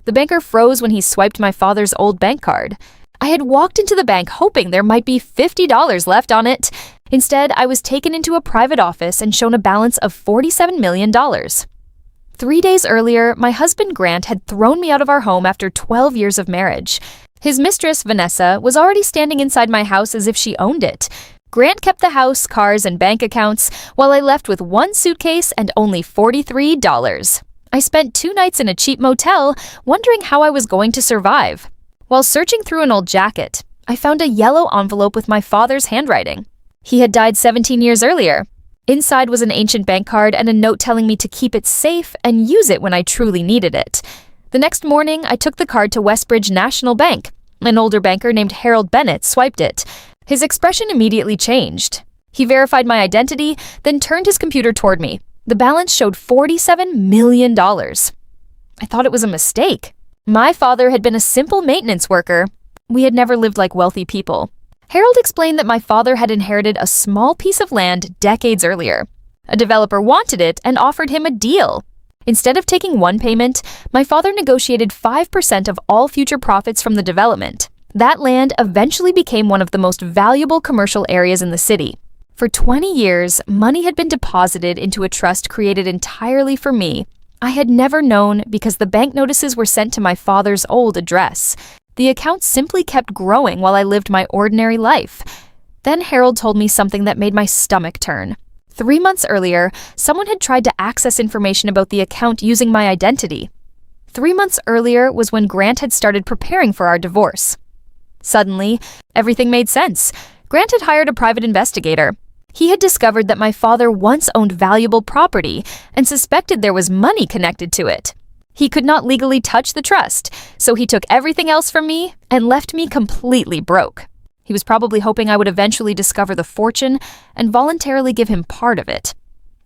The banker froze when he swiped my father's old bank card. I had walked into the bank hoping there might be $50 left on it. Instead, I was taken into a private office and shown a balance of $47 million. 3 days earlier, my husband Grant had thrown me out of our home after 12 years of marriage. His mistress, Vanessa, was already standing inside my house as if she owned it. Grant kept the house, cars, and bank accounts, while I left with one suitcase and only $43. I spent 2 nights in a cheap motel, wondering how I was going to survive. While searching through an old jacket, I found a yellow envelope with my father's handwriting. He had died 17 years earlier. Inside was an ancient bank card and a note telling me to keep it safe and use it when I truly needed it. The next morning, I took the card to Westbridge National Bank. An older banker named Harold Bennett swiped it. His expression immediately changed. He verified my identity, then turned his computer toward me. The balance showed $47 million. I thought it was a mistake. My father had been a simple maintenance worker. We had never lived like wealthy people. Harold explained that my father had inherited a small piece of land decades earlier. A developer wanted it and offered him a deal. Instead of taking one payment, my father negotiated 5% of all future profits from the development. That land eventually became one of the most valuable commercial areas in the city. For 20 years, money had been deposited into a trust created entirely for me. I had never known because the bank notices were sent to my father's old address. The account simply kept growing while I lived my ordinary life. Then Harold told me something that made my stomach turn. 3 months earlier, someone had tried to access information about the account using my identity. 3 months earlier was when Grant had started preparing for our divorce. Suddenly, everything made sense. Grant had hired a private investigator. He had discovered that my father once owned valuable property and suspected there was money connected to it. He could not legally touch the trust, so he took everything else from me and left me completely broke. He was probably hoping I would eventually discover the fortune and voluntarily give him part of it.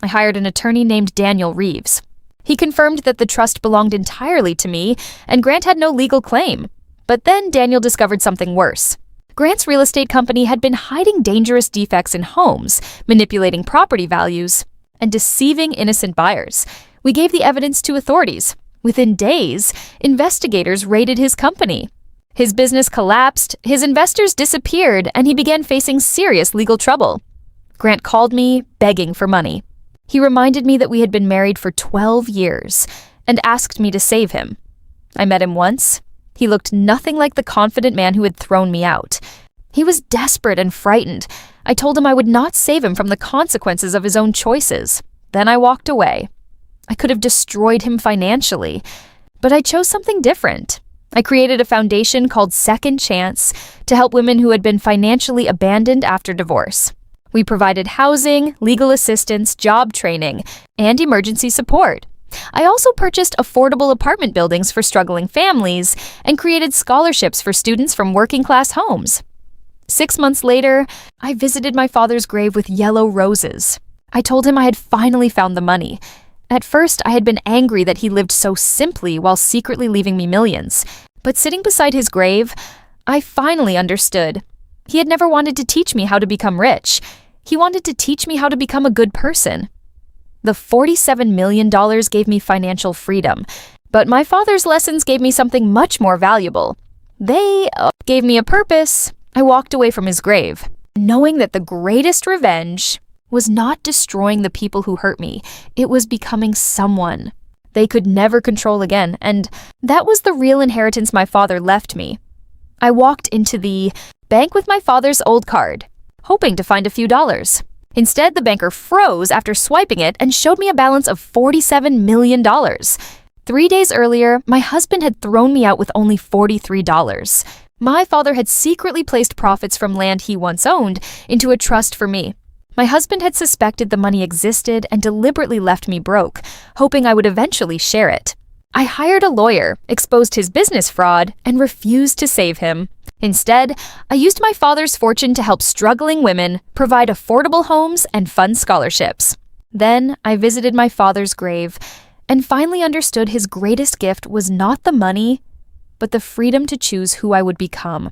I hired an attorney named Daniel Reeves. He confirmed that the trust belonged entirely to me and Grant had no legal claim. But then Daniel discovered something worse. Grant's real estate company had been hiding dangerous defects in homes, manipulating property values, and deceiving innocent buyers. We gave the evidence to authorities. Within days, investigators raided his company. His business collapsed, his investors disappeared, and he began facing serious legal trouble. Grant called me, begging for money. He reminded me that we had been married for 12 years and asked me to save him. I met him once. He looked nothing like the confident man who had thrown me out. He was desperate and frightened. I told him I would not save him from the consequences of his own choices. Then I walked away. I could have destroyed him financially, but I chose something different. I created a foundation called Second Chance to help women who had been financially abandoned after divorce. We provided housing, legal assistance, job training, and emergency support. I also purchased affordable apartment buildings for struggling families and created scholarships for students from working-class homes. 6 months later, I visited my father's grave with yellow roses. I told him I had finally found the money. At first, I had been angry that he lived so simply while secretly leaving me millions. But sitting beside his grave, I finally understood. He had never wanted to teach me how to become rich. He wanted to teach me how to become a good person. The $47 million gave me financial freedom, but my father's lessons gave me something much more valuable. They gave me a purpose. I walked away from his grave, knowing that the greatest revenge was not destroying the people who hurt me. It was becoming someone they could never control again, and that was the real inheritance my father left me. I walked into the bank with my father's old card, hoping to find a few dollars. Instead, the banker froze after swiping it and showed me a balance of $47 million. 3 days earlier, my husband had thrown me out with only $43. My father had secretly placed profits from land he once owned into a trust for me. My husband had suspected the money existed and deliberately left me broke, hoping I would eventually share it. I hired a lawyer, exposed his business fraud, and refused to save him. Instead, I used my father's fortune to help struggling women, provide affordable homes, and fund scholarships. Then I visited my father's grave and finally understood his greatest gift was not the money, but the freedom to choose who I would become.